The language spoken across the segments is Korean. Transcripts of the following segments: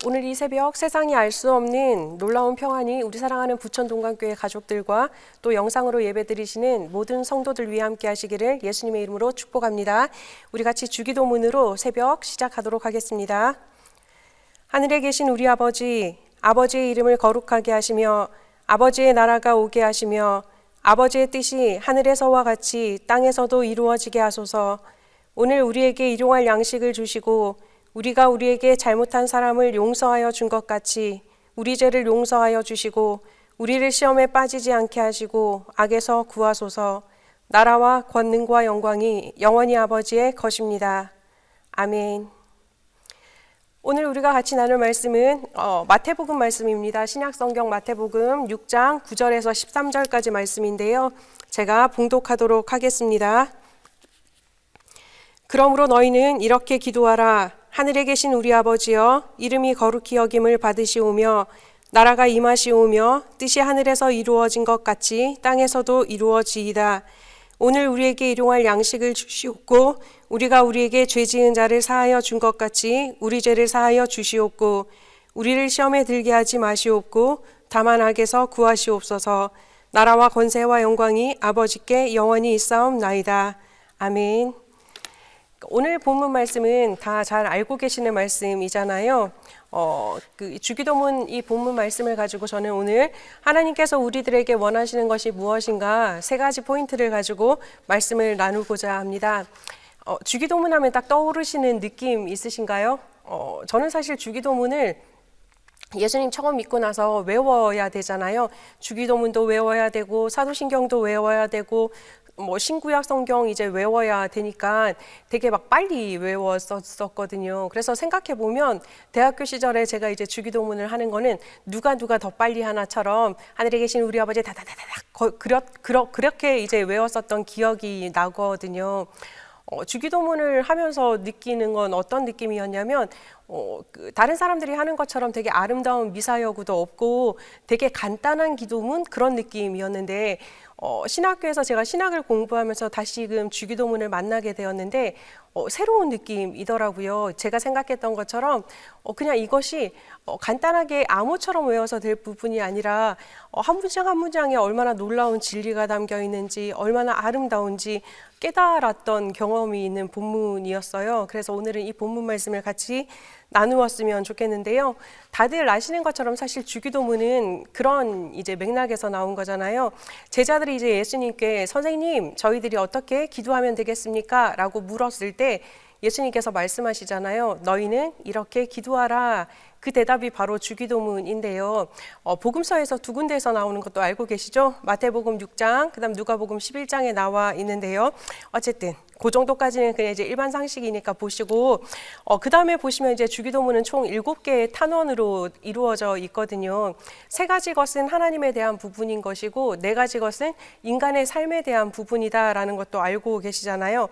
오늘 이 새벽 세상이 알 수 없는 놀라운 평안이 우리 사랑하는 부천 동강교회 가족들과 또 영상으로 예배드리시는 모든 성도들 위해 함께 하시기를 예수님의 이름으로 축복합니다. 우리 같이 주기도문으로 새벽 시작하도록 하겠습니다. 하늘에 계신 우리 아버지, 아버지의 이름을 거룩하게 하시며 아버지의 나라가 오게 하시며 아버지의 뜻이 하늘에서와 같이 땅에서도 이루어지게 하소서. 오늘 우리에게 일용할 양식을 주시고 우리가 우리에게 잘못한 사람을 용서하여 준 것 같이 우리 죄를 용서하여 주시고 우리를 시험에 빠지지 않게 하시고 악에서 구하소서. 나라와 권능과 영광이 영원히 아버지의 것입니다. 아멘. 오늘 우리가 같이 나눌 말씀은 마태복음 말씀입니다. 신약성경 마태복음 6장 9절에서 13절까지 말씀인데요. 제가 봉독하도록 하겠습니다. 그러므로 너희는 이렇게 기도하라. 하늘에 계신 우리 아버지여, 이름이 거룩히 여김을 받으시오며 나라가 임하시오며 뜻이 하늘에서 이루어진 것 같이 땅에서도 이루어지이다. 오늘 우리에게 일용할 양식을 주시옵고 우리가 우리에게 죄 지은 자를 사하여 준 것 같이 우리 죄를 사하여 주시옵고 우리를 시험에 들게 하지 마시옵고 다만 악에서 구하시옵소서. 나라와 권세와 영광이 아버지께 영원히 있사옵나이다. 아멘. 오늘 본문 말씀은 다 잘 알고 계시는 말씀이잖아요. 주기도문 이 본문 말씀을 가지고 저는 오늘 하나님께서 우리들에게 원하시는 것이 무엇인가 세 가지 포인트를 가지고 말씀을 나누고자 합니다. 주기도문 하면 딱 떠오르시는 느낌 있으신가요? 저는 사실 주기도문을 예수님 처음 믿고 나서 외워야 되잖아요. 주기도문도 외워야 되고 사도신경도 외워야 되고 신구약 성경 이제 외워야 되니까 되게 막 빨리 외웠었거든요. 그래서 생각해 보면 대학교 시절에 제가 이제 주기도문을 하는 거는 누가 더 빨리 하나처럼 하늘에 계신 우리 아버지 다다다닥 그렇게 이제 외웠었던 기억이 나거든요. 주기도문을 하면서 느끼는 건 어떤 느낌이었냐면 다른 사람들이 하는 것처럼 되게 아름다운 미사여구도 없고 되게 간단한 기도문 그런 느낌이었는데 신학교에서 제가 신학을 공부하면서 다시금 주기도문을 만나게 되었는데 새로운 느낌이더라고요. 제가 생각했던 것처럼 그냥 이것이 간단하게 암호처럼 외워서 될 부분이 아니라 한 문장 한 문장에 얼마나 놀라운 진리가 담겨 있는지 얼마나 아름다운지 깨달았던 경험이 있는 본문이었어요. 그래서 오늘은 이 본문 말씀을 같이 나누었으면 좋겠는데요. 다들 아시는 것처럼 사실 주기도문은 그런 이제 맥락에서 나온 거잖아요. 제자들이 이제 예수님께 선생님, 저희들이 어떻게 기도하면 되겠습니까? 라고 물었을 때 예수님께서 말씀하시잖아요. 너희는 이렇게 기도하라. 그 대답이 바로 주기도문인데요. 복음서에서 두 군데에서 나오는 것도 알고 계시죠? 마태복음 6장, 그다음 누가복음 11장에 나와 있는데요. 어쨌든 그 정도까지는 그냥 이제 일반 상식이니까 보시고 그 다음에 보시면 이제 주기도문은 총 7개의 탄원으로 이루어져 있거든요. 3가지 것은 하나님에 대한 부분인 것이고 4가지 것은 인간의 삶에 대한 부분이다라는 것도 알고 계시잖아요.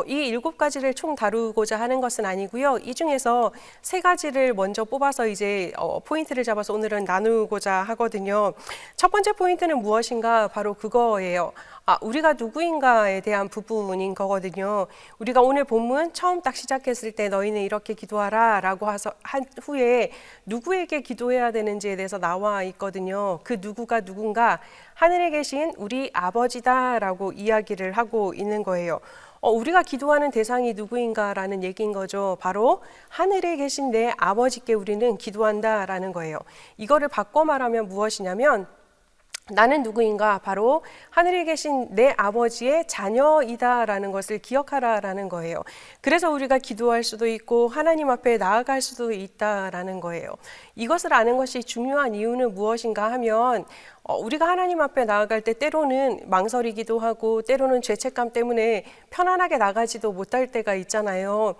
이 7가지를 총 다루고자 하는 것은 아니고요. 이 중에서 3가지를 먼저 뽑아서 이제 포인트를 잡아서 오늘은 나누고자 하거든요. 첫 번째 포인트는 무엇인가? 바로 그거예요. 우리가 누구인가에 대한 부분인 거거든요. 우리가 오늘 본문 처음 딱 시작했을 때 너희는 이렇게 기도하라 라고 한 후에 누구에게 기도해야 되는지에 대해서 나와 있거든요. 그 누구가 누군가 하늘에 계신 우리 아버지다 라고 이야기를 하고 있는 거예요. 우리가 기도하는 대상이 누구인가라는 얘기인 거죠. 바로 하늘에 계신 내 아버지께 우리는 기도한다라는 거예요. 이거를 바꿔 말하면 무엇이냐면 나는 누구인가? 바로 하늘에 계신 내 아버지의 자녀이다라는 것을 기억하라라는 거예요. 그래서 우리가 기도할 수도 있고 하나님 앞에 나아갈 수도 있다라는 거예요. 이것을 아는 것이 중요한 이유는 무엇인가 하면 우리가 하나님 앞에 나아갈 때 때로는 망설이기도 하고 때로는 죄책감 때문에 편안하게 나가지도 못할 때가 있잖아요.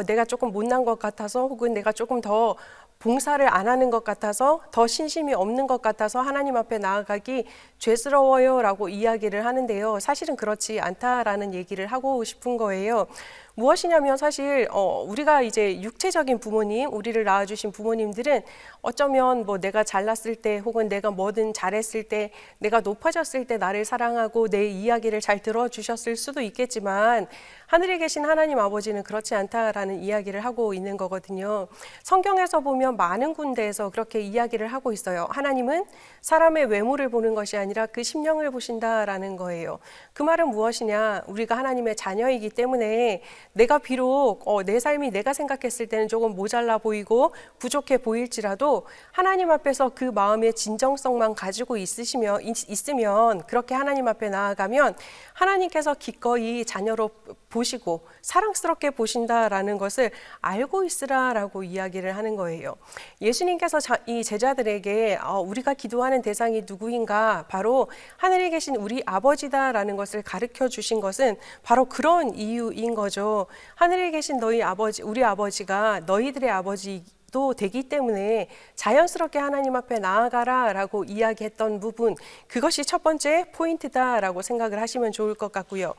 내가 조금 못난 것 같아서 혹은 내가 조금 더 봉사를 안 하는 것 같아서 더 신심이 없는 것 같아서 하나님 앞에 나아가기 죄스러워요 라고 이야기를 하는데요. 사실은 그렇지 않다라는 얘기를 하고 싶은 거예요. 무엇이냐면 사실 우리가 이제 육체적인 부모님, 우리를 낳아주신 부모님들은 어쩌면 뭐 내가 잘났을 때 혹은 내가 뭐든 잘했을 때 내가 높아졌을 때 나를 사랑하고 내 이야기를 잘 들어주셨을 수도 있겠지만 하늘에 계신 하나님 아버지는 그렇지 않다라는 이야기를 하고 있는 거거든요. 성경에서 보면 많은 군데에서 그렇게 이야기를 하고 있어요. 하나님은 사람의 외모를 보는 것이 아니라 그 심령을 보신다라는 거예요. 그 말은 무엇이냐? 우리가 하나님의 자녀이기 때문에 내가 비록 내 삶이 내가 생각했을 때는 조금 모자라 보이고 부족해 보일지라도 하나님 앞에서 그 마음의 진정성만 가지고 있으면 그렇게 하나님 앞에 나아가면 하나님께서 기꺼이 자녀로 보시고 사랑스럽게 보신다라는 것을 알고 있으라라고 이야기를 하는 거예요. 예수님께서 이 제자들에게 우리가 기도하는 대상이 누구인가? 바로 하늘에 계신 우리 아버지다라는 것을 가르쳐 주신 것은 바로 그런 이유인 거죠. 하늘에 계신 너희 아버지, 우리 아버지가 너희들의 아버지도 되기 때문에 자연스럽게 하나님 앞에 나아가라라고 이야기했던 부분, 그것이 첫 번째 포인트다라고 생각을 하시면 좋을 것 같고요.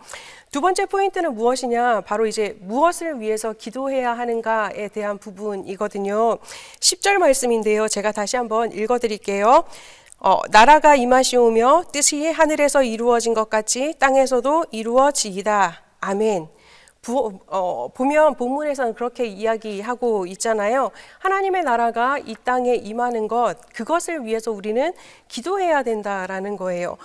두 번째 포인트는 무엇이냐? 바로 이제 무엇을 위해서 기도해야 하는가에 대한 부분이거든요. 10절 말씀인데요. 제가 다시 한번 읽어드릴게요. 나라가 임하시오며 뜻이 하늘에서 이루어진 것 같이 땅에서도 이루어지이다. 아멘. 보면 본문에서는 그렇게 이야기하고 있잖아요. 하나님의 나라가 이 땅에 임하는 것, 그것을 위해서 우리는 기도해야 된다라는 거예요.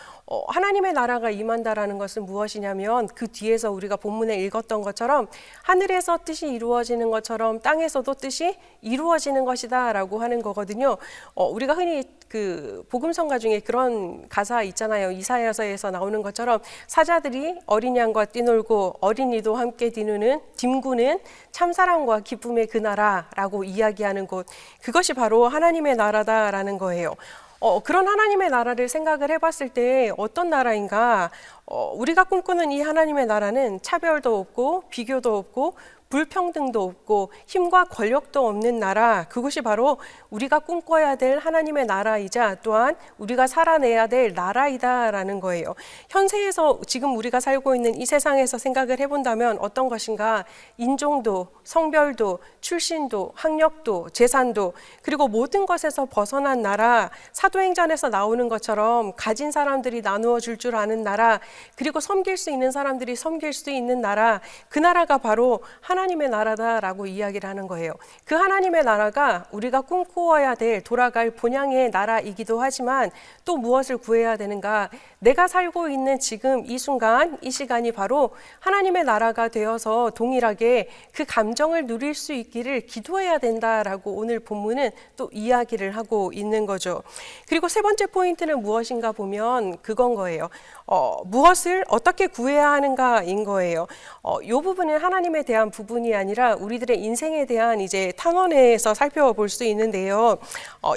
하나님의 나라가 임한다라는 것은 무엇이냐면 그 뒤에서 우리가 본문에 읽었던 것처럼 하늘에서 뜻이 이루어지는 것처럼 땅에서도 뜻이 이루어지는 것이다 라고 하는 거거든요. 우리가 흔히 그 복음성가 중에 그런 가사 있잖아요. 이사야서에서 나오는 것처럼 사자들이 어린 양과 뛰놀고 어린이도 함께 뒹구는 참사랑과 기쁨의 그 나라라고 이야기하는 곳, 그것이 바로 하나님의 나라다라는 거예요. 그런 하나님의 나라를 생각을 해봤을 때 어떤 나라인가? 우리가 꿈꾸는 이 하나님의 나라는 차별도 없고 비교도 없고 불평등도 없고 힘과 권력도 없는 나라, 그것이 바로 우리가 꿈꿔야 될 하나님의 나라이자 또한 우리가 살아내야 될 나라이다라는 거예요. 현세에서 지금 우리가 살고 있는 이 세상에서 생각을 해본다면 어떤 것인가? 인종도, 성별도, 출신도, 학력도, 재산도, 그리고 모든 것에서 벗어난 나라, 사도행전에서 나오는 것처럼 가진 사람들이 나누어 줄 줄 아는 나라, 그리고 섬길 수 있는 사람들이 섬길 수 있는 나라, 그 나라가 바로 하나님의 나라다라고 이야기를 하는 거예요. 그 하나님의 나라가 우리가 꿈꾸어야 될 돌아갈 본향의 나라이기도 하지만 또 무엇을 구해야 되는가? 내가 살고 있는 지금 이 순간, 이 시간이 바로 하나님의 나라가 되어서 동일하게 그 감정을 누릴 수 있기를 기도해야 된다라고 오늘 본문은 또 이야기를 하고 있는 거죠. 그리고 세 번째 포인트는 무엇인가 보면 그건 거예요. 무엇을 어떻게 구해야 하는가인 거예요. 이 부분은 하나님에 대한 부분이 아니라 우리들의 인생에 대한 이제 탄원에서 살펴볼 수 있는데요.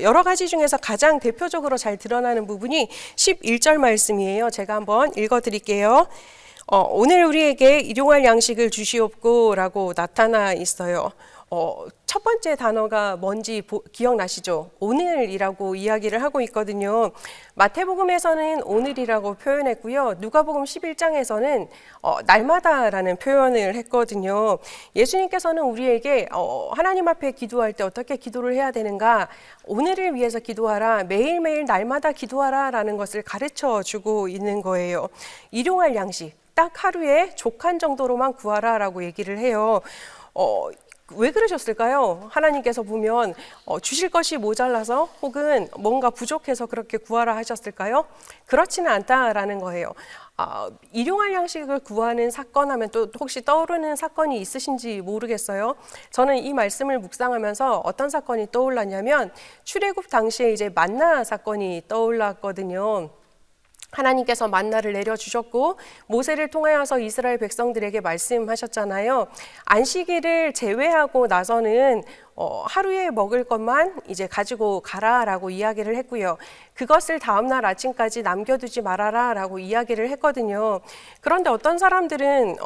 여러 가지 중에서 가장 대표적으로 잘 드러나는 부분이 11절 말씀이에요. 제가 한번 읽어드릴게요. 오늘 우리에게 일용할 양식을 주시옵고 라고 나타나 있어요. 첫 번째 단어가 뭔지 기억나시죠? 오늘이라고 이야기를 하고 있거든요. 마태복음에서는 오늘이라고 표현했고요. 누가복음 11장에서는 날마다라는 표현을 했거든요. 예수님께서는 우리에게 하나님 앞에 기도할 때 어떻게 기도를 해야 되는가? 오늘을 위해서 기도하라, 매일매일 날마다 기도하라 라는 것을 가르쳐 주고 있는 거예요. 일용할 양식, 딱 하루에 족한 정도로만 구하라 라고 얘기를 해요. 왜 그러셨을까요? 하나님께서 보면 주실 것이 모자라서 혹은 뭔가 부족해서 그렇게 구하라 하셨을까요? 그렇지는 않다라는 거예요. 일용할 양식을 구하는 사건 하면 또 혹시 떠오르는 사건이 있으신지 모르겠어요. 저는 이 말씀을 묵상하면서 어떤 사건이 떠올랐냐면 출애굽 당시에 이제 만나 사건이 떠올랐거든요. 하나님께서 만나를 내려주셨고 모세를 통하여서 이스라엘 백성들에게 말씀하셨잖아요. 안식일을 제외하고 나서는 하루에 먹을 것만 이제 가지고 가라라고 이야기를 했고요. 그것을 다음날 아침까지 남겨두지 말아라라고 이야기를 했거든요. 그런데 어떤 사람들은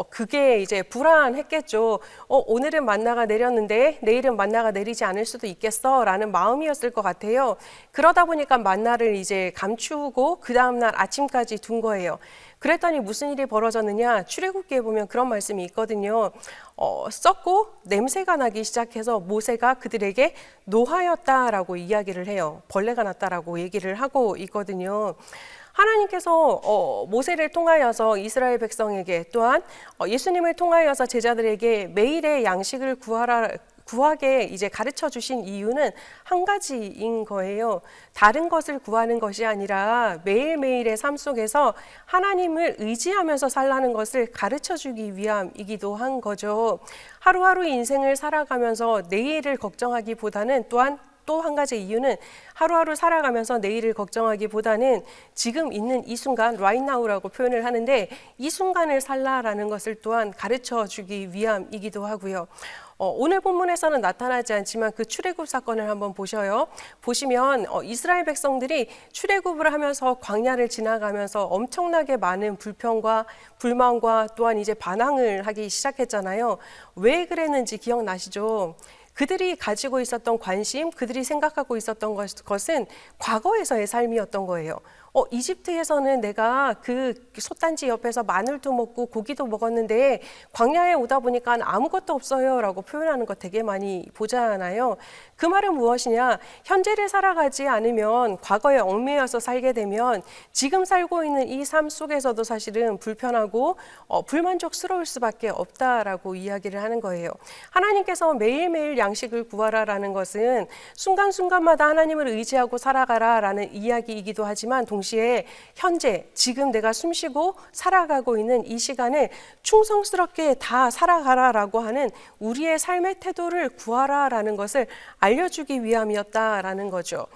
그게 이제 불안했겠죠. 오늘은 만나가 내렸는데 내일은 만나가 내리지 않을 수도 있겠어라는 마음이었을 것 같아요. 그러다 보니까 만나를 이제 감추고 그 다음날 아침까지 둔 거예요. 그랬더니 무슨 일이 벌어졌느냐? 출애굽기에 보면 그런 말씀이 있거든요. 썩고 냄새가 나기 시작해서 모세가 그들에게 노하였다라고 이야기를 해요. 벌레가 났다라고 얘기를 하고 있거든요. 하나님께서 모세를 통하여서 이스라엘 백성에게 또한 예수님을 통하여서 제자들에게 매일의 양식을 구하게 이제 가르쳐 주신 이유는 한 가지인 거예요. 다른 것을 구하는 것이 아니라 매일매일의 삶 속에서 하나님을 의지하면서 살라는 것을 가르쳐 주기 위함이기도 한 거죠. 하루하루 인생을 살아가면서 내일을 걱정하기보다는 또한 또 한 가지 이유는 하루하루 살아가면서 내일을 걱정하기보다는 지금 있는 이 순간 right now라고 표현을 하는데 이 순간을 살라라는 것을 또한 가르쳐 주기 위함이기도 하고요. 오늘 본문에서는 나타나지 않지만 그 출애굽 사건을 한번 보시면 이스라엘 백성들이 출애굽을 하면서 광야를 지나가면서 엄청나게 많은 불평과 불만과 또한 이제 반항을 하기 시작했잖아요. 왜 그랬는지 기억나시죠? 그들이 가지고 있었던 관심, 그들이 생각하고 있었던 것은 과거에서의 삶이었던 거예요. 이집트에서는 내가 그 솥단지 옆에서 마늘도 먹고 고기도 먹었는데 광야에 오다 보니까 아무것도 없어요 라고 표현하는 거 되게 많이 보잖아요. 그 말은 무엇이냐? 현재를 살아가지 않으면 과거에 얽매여서 살게 되면 지금 살고 있는 이 삶 속에서도 사실은 불편하고 불만족스러울 수밖에 없다라고 이야기를 하는 거예요. 하나님께서 매일매일 양식을 구하라라는 것은 순간순간마다 하나님을 의지하고 살아가라라는 이야기이기도 하지만 동시에 현재 지금 내가 숨쉬고 살아가고 있는 이 시간을 충성스럽게 다 살아가라라고 하는 우리의 삶의 태도를 구하라라는 것을 알려주기 위함이었다라는 거죠.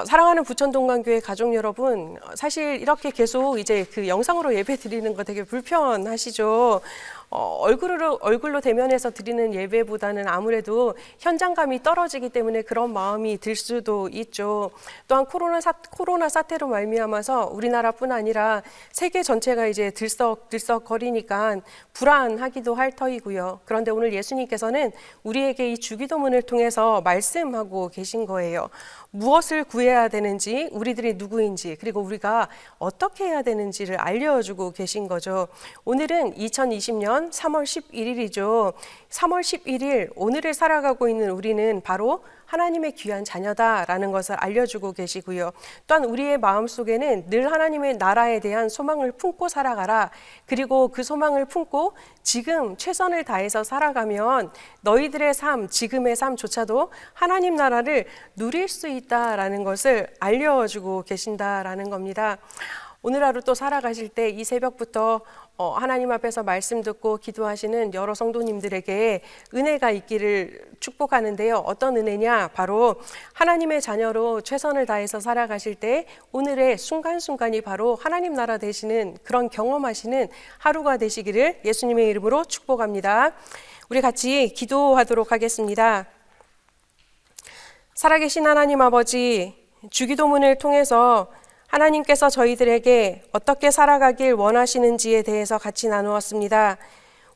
사랑하는 부천동강교회 가족 여러분, 사실 이렇게 계속 이제 그 영상으로 예배 드리는 거 되게 불편하시죠? 얼굴로 대면해서 드리는 예배보다는 아무래도 현장감이 떨어지기 때문에 그런 마음이 들 수도 있죠. 또한 코로나 사태로 말미암아서 우리나라뿐 아니라 세계 전체가 이제 들썩거리니까 불안하기도 할 터이고요. 그런데 오늘 예수님께서는 우리에게 이 주기도문을 통해서 말씀하고 계신 거예요. 무엇을 구해야 되는지, 우리들이 누구인지, 그리고 우리가 어떻게 해야 되는지를 알려주고 계신 거죠. 오늘은 2020년 3월 11일이죠. 3월 11일, 오늘을 살아가고 있는 우리는 바로 하나님의 귀한 자녀다라는 것을 알려주고 계시고요. 또한 우리의 마음속에는 늘 하나님의 나라에 대한 소망을 품고 살아가라. 그리고 그 소망을 품고 지금 최선을 다해서 살아가면 너희들의 삶, 지금의 삶조차도 하나님 나라를 누릴 수 있다라는 것을 알려주고 계신다라는 겁니다. 오늘 하루 또 살아가실 때 이 새벽부터 하나님 앞에서 말씀 듣고 기도하시는 여러 성도님들에게 은혜가 있기를 축복하는데요. 어떤 은혜냐? 바로 하나님의 자녀로 최선을 다해서 살아가실 때 오늘의 순간순간이 바로 하나님 나라 되시는 그런 경험하시는 하루가 되시기를 예수님의 이름으로 축복합니다. 우리 같이 기도하도록 하겠습니다. 살아계신 하나님 아버지, 주기도문을 통해서 하나님께서 저희들에게 어떻게 살아가길 원하시는지에 대해서 같이 나누었습니다.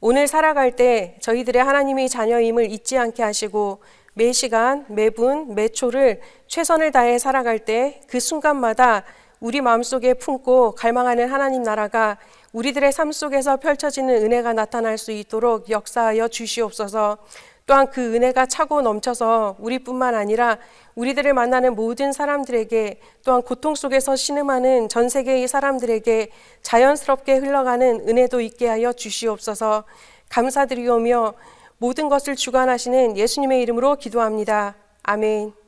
오늘 살아갈 때 저희들의 하나님의 자녀임을 잊지 않게 하시고 매 시간, 매분, 매 초를 최선을 다해 살아갈 때 그 순간마다 우리 마음속에 품고 갈망하는 하나님 나라가 우리들의 삶 속에서 펼쳐지는 은혜가 나타날 수 있도록 역사하여 주시옵소서. 또한 그 은혜가 차고 넘쳐서 우리뿐만 아니라 우리들을 만나는 모든 사람들에게 또한 고통 속에서 신음하는 전 세계의 사람들에게 자연스럽게 흘러가는 은혜도 있게 하여 주시옵소서. 감사드리오며 모든 것을 주관하시는 예수님의 이름으로 기도합니다. 아멘.